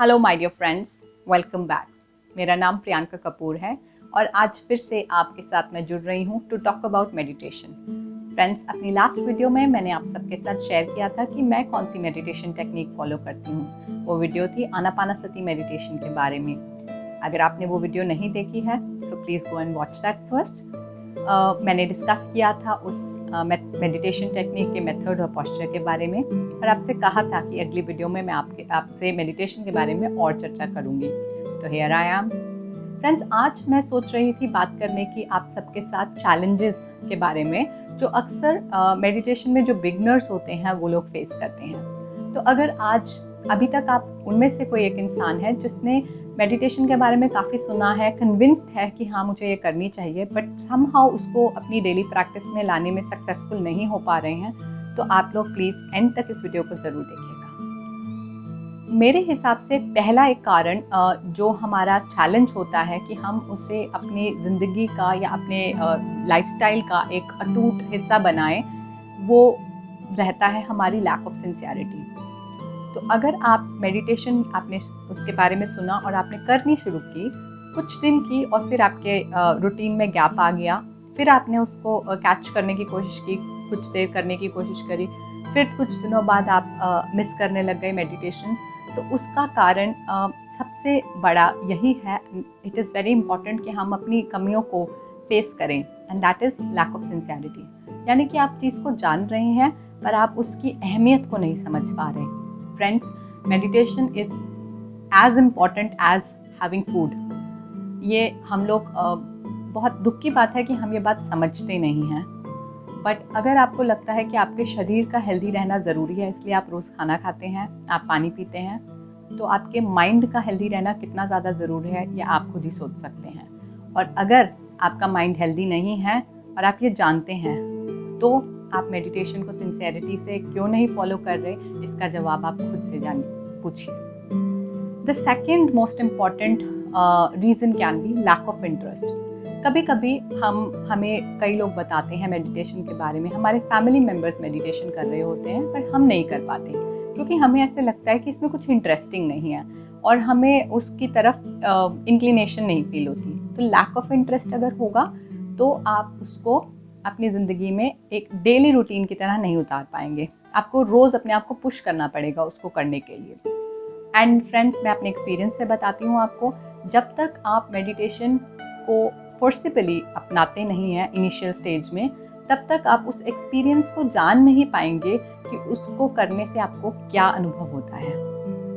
Hello my dear friends, welcome back. मेरा नाम प्रियंका कपूर है और आज फिर से आपके साथ मैं जुड़ रही हूँ to talk about meditation. Friends, अपनी लास्ट वीडियो में मैंने आप सबके साथ शेयर किया था कि मैं कौन सी मेडिटेशन टेक्निक फॉलो करती हूँ। वो वीडियो थी आनापानसति मेडिटेशन के बारे में। अगर आपने वो वीडियो नहीं देखी है so please go and watch that first. मैंने डिस्कस किया था उस मेडिटेशन टेक्निक के मेथड और पोस्चर के बारे में और आपसे कहा था कि अगली वीडियो में मैं आपसे मेडिटेशन के बारे में और चर्चा करूंगी। तो हियर आई एम फ्रेंड्स, आज मैं सोच रही थी बात करने की आप सबके साथ चैलेंजेस के बारे में जो अक्सर मेडिटेशन में जो बिगनर्स होते हैं वो लोग फेस करते हैं। तो अगर आज अभी तक आप उनमें से कोई एक इंसान है जिसने मेडिटेशन के बारे में काफ़ी सुना है, कन्विंस्ड है कि हाँ मुझे ये करनी चाहिए, बट समहाउ उसको अपनी डेली प्रैक्टिस में लाने में सक्सेसफुल नहीं हो पा रहे हैं, तो आप लोग प्लीज़ एंड तक इस वीडियो को ज़रूर देखिएगा। मेरे हिसाब से पहला एक कारण जो हमारा चैलेंज होता है कि हम उसे अपनी ज़िंदगी का या अपने लाइफस्टाइल का एक अटूट हिस्सा बनाएं, वो रहता है हमारी लैक ऑफ सिंसियरिटी। तो अगर आप मेडिटेशन आपने उसके बारे में सुना और आपने करनी शुरू की, कुछ दिन की और फिर आपके रूटीन में गैप आ गया, फिर आपने उसको कैच करने की कोशिश की, कुछ देर करने की कोशिश करी, फिर कुछ दिनों बाद आप मिस करने लग गए मेडिटेशन, तो उसका कारण सबसे बड़ा यही है। इट इज़ वेरी इंपॉर्टेंट कि हम अपनी कमियों को फेस करें and that is lack of sincerity. यानी कि आप चीज़ को जान रहे हैं पर आप उसकी अहमियत को नहीं समझ पा रहे। Friends, meditation is as important as having food. ये हम लोग बहुत दुख की बात है कि हम ये बात समझते नहीं हैं, बट अगर आपको लगता है कि आपके शरीर का हेल्दी रहना ज़रूरी है, इसलिए आप रोज़ खाना खाते हैं, आप पानी पीते हैं, तो आपके माइंड का हेल्दी रहना कितना ज़्यादा ज़रूरी है ये आप खुद ही सोच सकते हैं। और अगर आपका माइंड हेल्दी नहीं है और आप ये जानते हैं, तो आप मेडिटेशन को सिंसियरिटी से क्यों नहीं फॉलो कर रहे, इसका जवाब आप खुद से पूछिए। The second most important reason can be lack of interest. कभी कभी हमें कई लोग बताते हैं मेडिटेशन के बारे में, हमारे फैमिली मेम्बर्स मेडिटेशन कर रहे होते हैं पर हम नहीं कर पाते क्योंकि हमें ऐसे लगता है कि इसमें कुछ इंटरेस्टिंग नहीं है और हमें उसकी तरफ इंक्लिनेशन नहीं फील होती। तो लैक ऑफ इंटरेस्ट अगर होगा तो आप उसको अपनी ज़िंदगी में एक डेली रूटीन की तरह नहीं उतार पाएंगे। आपको रोज़ अपने आप को पुश करना पड़ेगा उसको करने के लिए। एंड फ्रेंड्स, मैं अपने एक्सपीरियंस से बताती हूँ आपको, जब तक आप मेडिटेशन को फोर्सिबली अपनाते नहीं हैं इनिशियल स्टेज में, तब तक आप उस एक्सपीरियंस को जान नहीं पाएंगे कि उसको करने से आपको क्या अनुभव होता है।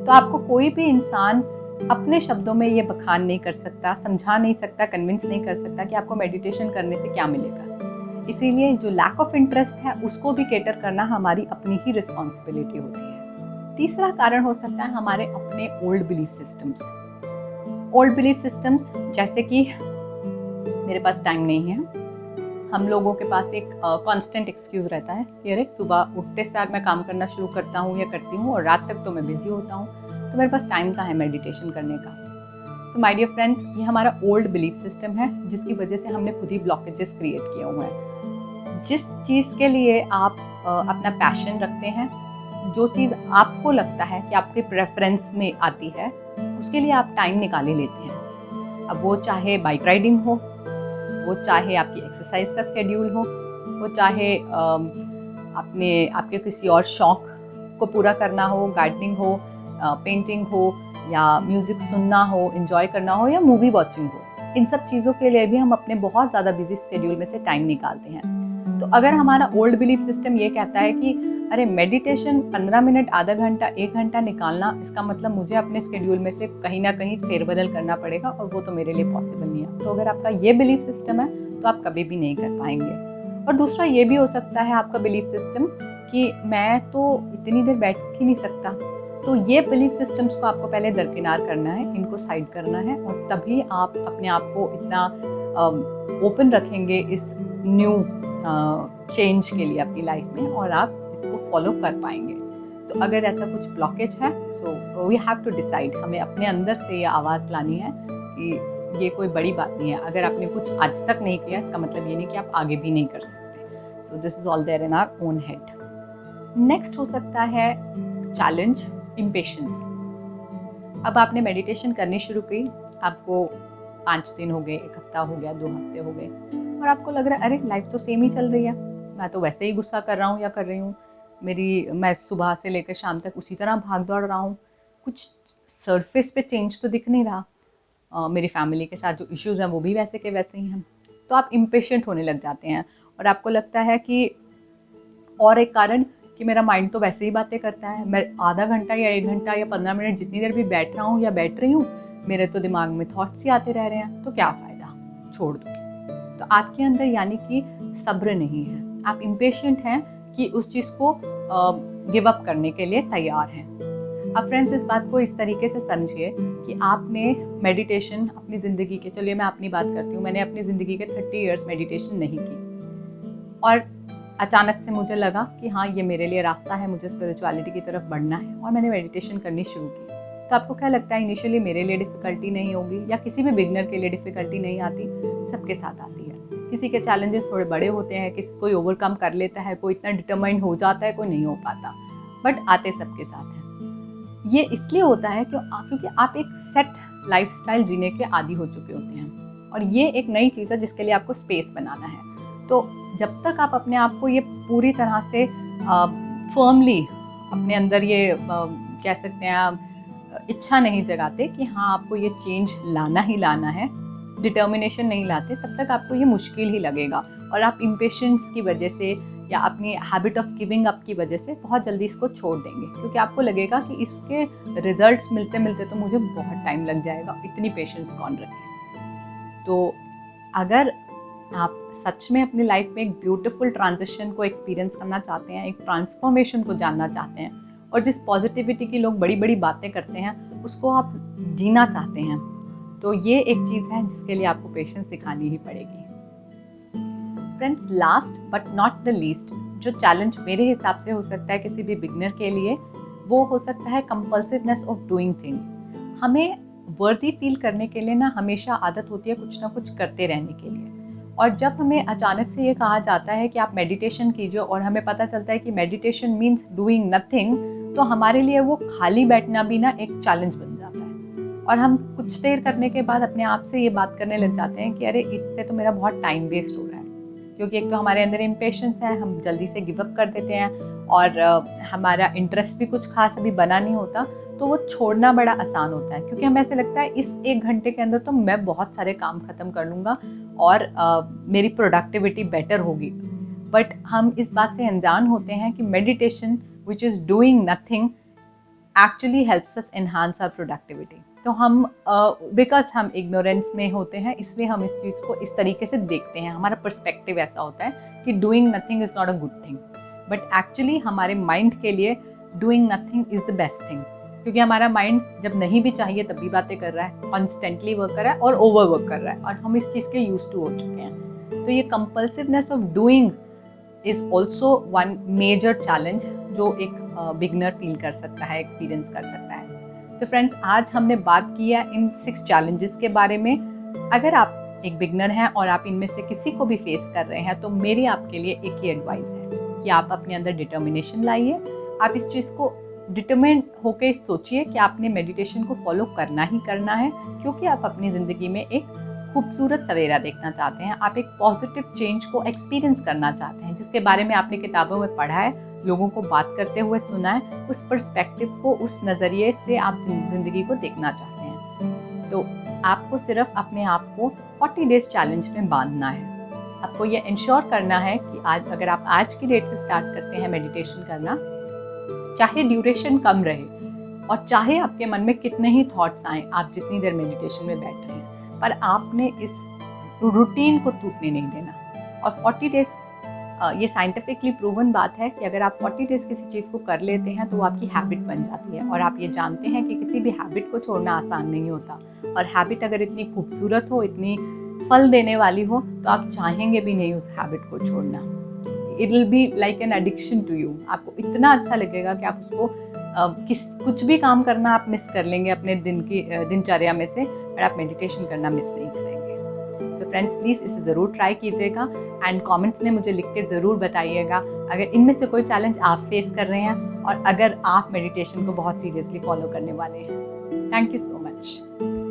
तो आपको कोई भी इंसान अपने शब्दों में ये बखान नहीं कर सकता, समझा नहीं सकता, कन्विंस नहीं कर सकता कि आपको मेडिटेशन करने से क्या मिलेगा। इसीलिए जो लैक ऑफ इंटरेस्ट है उसको भी केटर करना हमारी अपनी ही रिस्पॉन्सिबिलिटी होती है। तीसरा कारण हो सकता है हमारे अपने old belief systems. Old belief systems जैसे कि मेरे पास टाइम नहीं है, हम लोगों के पास एक कांस्टेंट एक्सक्यूज़ रहता है, ये सुबह उठते सार मैं काम करना शुरू करता हूँ या करती हूँ और रात तक तो मैं बिजी होता हूँ, तो मेरे पास टाइम कहाँ है मेडिटेशन करने का। सो माय डियर फ्रेंड्स, ये हमारा ओल्ड बिलीफ सिस्टम है जिसकी वजह से हमने खुद ही ब्लॉकेजेस क्रिएट किए हुए हैं। जिस चीज़ के लिए आप अपना पैशन रखते हैं, जो चीज़ आपको लगता है कि आपके प्रेफरेंस में आती है, उसके लिए आप टाइम निकाल ही लेते हैं। अब वो चाहे बाइक राइडिंग हो, वो चाहे आपकी एक्सरसाइज का स्केड्यूल हो, वो चाहे आपके किसी और शौक़ को पूरा करना हो, गार्डनिंग हो, पेंटिंग हो, या म्यूज़िक सुनना हो, एंजॉय करना हो, या मूवी वॉचिंग हो, इन सब चीज़ों के लिए भी हम अपने बहुत ज़्यादा बिजी स्केड्यूल में से टाइम निकालते हैं। तो अगर हमारा ओल्ड बिलीफ सिस्टम ये कहता है कि अरे मेडिटेशन 15 मिनट, आधा घंटा, 1 घंटा निकालना, इसका मतलब मुझे अपने स्केड्यूल में से कहीं ना कहीं फेरबदल करना पड़ेगा और वो तो मेरे लिए पॉसिबल नहीं है, तो अगर आपका ये बिलीफ सिस्टम है तो आप कभी भी नहीं कर पाएंगे। और दूसरा ये भी हो सकता है आपका बिलीफ सिस्टम कि मैं तो इतनी देर बैठ ही नहीं सकता। तो ये बिलीफ सिस्टम्स को आपको पहले दरकिनार करना है, इनको साइड करना है, और तभी आप अपने आप को इतना ओपन रखेंगे इस न्यू चेंज के लिए अपनी लाइफ में, और आप इसको फॉलो कर पाएंगे। तो अगर ऐसा कुछ ब्लॉकेज है so we have to decide, हमें अपने अंदर से ये आवाज़ लानी है कि ये कोई बड़ी बात नहीं है। अगर आपने कुछ आज तक नहीं किया इसका मतलब ये नहीं कि आप आगे भी नहीं कर सकते। So this is all there in our own head. Next हो सकता है चैलेंज, इम्पेशेंस। अब आपने मेडिटेशन करनी शुरू की, आपको 5 दिन हो गए, 1 हफ्ता हो गया, 2 हफ्ते हो गए, और आपको लग रहा है अरे लाइफ तो सेम ही चल रही है, मैं तो वैसे ही गुस्सा कर रहा हूँ या कर रही हूँ, मैं सुबह से लेकर शाम तक उसी तरह भाग दौड़ रहा हूँ, कुछ सरफेस पे चेंज तो दिख नहीं रहा, मेरी फैमिली के साथ जो इश्यूज़ हैं वो भी वैसे के वैसे ही हैं। तो आप इम्पेशेंट होने लग जाते हैं और आपको लगता है कि और एक कारण कि मेरा माइंड तो वैसे ही बातें करता है, मैं आधा घंटा या 1 घंटा या 15 मिनट जितनी देर भी बैठ रहा हूँ या बैठ रही हूँ, मेरे तो दिमाग में थॉट्स ही आते रह रहे हैं, तो क्या फ़ायदा, छोड़ दो। तो आपके अंदर यानी कि सब्र नहीं है, आप इम्पेशेंट हैं कि उस चीज़ को गिव अप करने के लिए तैयार हैं। अब फ्रेंड्स, इस बात को इस तरीके से समझिए कि आपने मेडिटेशन अपनी ज़िंदगी के, चलिए मैं अपनी बात करती हूँ, मैंने अपनी ज़िंदगी के 30 इयर्स मेडिटेशन नहीं की और अचानक से मुझे लगा कि हाँ ये मेरे लिए रास्ता है, मुझे स्पिरिचुअलिटी की तरफ बढ़ना है और मैंने मेडिटेशन करनी शुरू की। तो आपको क्या लगता है इनिशियली मेरे लिए डिफ़िकल्टी नहीं होगी या किसी भी बिगनर के लिए डिफ़िकल्टी नहीं आती? सबके साथ आती है। किसी के चैलेंजेस थोड़े बड़े होते हैं, कोई ओवरकम कर लेता है, कोई इतना डिटरमाइंड हो जाता है, कोई नहीं हो पाता, बट आते सबके साथ हैं। ये इसलिए होता है क्योंकि आप एक सेट लाइफस्टाइल जीने के आदी हो चुके होते हैं और ये एक नई चीज़ है जिसके लिए आपको स्पेस बनाना है। तो जब तक आप अपने आप को ये पूरी तरह से फर्मली अपने अंदर ये कह सकते हैं इच्छा नहीं जगाते कि हाँ आपको ये चेंज लाना ही लाना है, डिटर्मिनेशन नहीं लाते, तब तक आपको ये मुश्किल ही लगेगा और आप इम्पेशेंस की वजह से या अपनी हैबिट ऑफ गिविंग अप की वजह से बहुत जल्दी इसको छोड़ देंगे, क्योंकि आपको लगेगा कि इसके रिजल्ट्स मिलते मिलते तो मुझे बहुत टाइम लग जाएगा, इतनी पेशेंस कौन रखे। तो अगर आप सच में अपनी लाइफ में एक ब्यूटीफुल ट्रांजिशन को एक्सपीरियंस करना चाहते हैं, एक ट्रांसफॉर्मेशन को जानना चाहते हैं और जिस पॉजिटिविटी की लोग बड़ी बड़ी बातें करते हैं उसको आप जीना चाहते हैं, तो ये एक चीज़ है जिसके लिए आपको पेशेंस दिखानी ही पड़ेगी। Friends, last but not the least जो चैलेंज मेरे हिसाब से हो सकता है किसी भी बिगनर के लिए, वो हो सकता है कंपल्सिवनेस ऑफ डूइंग थिंग्स। हमें वर्दी फील करने के लिए ना हमेशा आदत होती है कुछ ना कुछ करते रहने के लिए, और जब हमें अचानक से ये कहा जाता है कि आप मेडिटेशन कीजिए और हमें पता चलता है कि मेडिटेशन मीन्स डूइंग नथिंग, तो हमारे लिए वो खाली बैठना भी ना एक चैलेंज बन जाता है और हम कुछ देर करने के बाद अपने आप से ये बात करने लग जाते हैं कि अरे इससे तो मेरा बहुत टाइम वेस्ट हो रहा है, क्योंकि एक तो हमारे अंदर इम्पेशेंस है, हम जल्दी से गिव अप कर देते हैं और हमारा इंटरेस्ट भी कुछ खास अभी बना नहीं होता, तो वो छोड़ना बड़ा आसान होता है, क्योंकि हमें ऐसे लगता है इस 1 घंटे के अंदर तो मैं बहुत सारे काम ख़त्म कर लूँगा और मेरी प्रोडक्टिविटी बेटर होगी। बट हम इस बात से अनजान होते हैं कि meditation which is doing nothing actually helps us enhance our productivity. तो हम बिकॉज हम इग्नोरेंस में होते हैं इसलिए हम इस चीज़ को इस तरीके से देखते हैं, हमारा पर्सपेक्टिव ऐसा होता है कि doing nothing is not a good thing, but actually हमारे माइंड के लिए doing nothing is the best thing, क्योंकि हमारा माइंड जब नहीं भी चाहिए तब भी बातें कर रहा है, कॉन्स्टेंटली वर्क कर रहा है और ओवर वर्क कर रहा है और हम इस चीज़ के यूज टू हो चुके हैं। तो ये compulsiveness of doing is also one major challenge जो एक बिगनर फील कर सकता है, एक्सपीरियंस कर सकता है। तो फ्रेंड्स, आज हमने बात की है इन 6 चैलेंजेस के बारे में। अगर आप एक बिगनर हैं और आप इनमें से किसी को भी फेस कर रहे हैं, तो मेरी आपके लिए एक ही एडवाइस है कि आप अपने अंदर डिटर्मिनेशन लाइए। आप इस चीज़ को डिटरमाइंड होकर सोचिए कि आपने मेडिटेशन को फॉलो करना ही करना है, क्योंकि आप अपनी ज़िंदगी में एक खूबसूरत सवेरा देखना चाहते हैं, आप एक पॉजिटिव चेंज को एक्सपीरियंस करना चाहते हैं, जिसके बारे में आपने किताबों में पढ़ा है, लोगों को बात करते हुए सुना है, उस पर्सपेक्टिव को, उस नज़रिए से आप ज़िंदगी को देखना चाहते हैं। तो आपको सिर्फ अपने आप को 40 डेज चैलेंज में बांधना है। आपको ये इंश्योर करना है कि अगर आप आज की डेट से स्टार्ट करते हैं मेडिटेशन करना, चाहे ड्यूरेशन कम रहे और चाहे आपके मन में कितने ही थॉट्स आएँ, आप जितनी देर मेडिटेशन में बैठ रहे हैं, पर आपने इस रूटीन को टूटने नहीं देना। और 40 डेज, ये साइंटिफिकली प्रूवन बात है कि अगर आप 40 डेज किसी चीज़ को कर लेते हैं तो वो आपकी हैबिट बन जाती है, और आप ये जानते हैं कि किसी भी हैबिट को छोड़ना आसान नहीं होता, और हैबिट अगर इतनी खूबसूरत हो, इतनी फल देने वाली हो, तो आप चाहेंगे भी नहीं उस हैबिट को छोड़ना। It will be like an addiction to you. आपको इतना अच्छा लगेगा कि आप उसको कुछ भी काम करना आप मिस कर लेंगे अपने दिन की दिनचर्या में से, पर आप मेडिटेशन करना मिस नहीं करेंगे। सो फ्रेंड्स प्लीज़ इसे ज़रूर ट्राई कीजिएगा एंड कमेंट्स में मुझे लिख के ज़रूर बताइएगा अगर इनमें से कोई चैलेंज आप फेस कर रहे हैं और अगर आप मेडिटेशन को बहुत सीरियसली फॉलो करने वाले हैं। Thank you so much.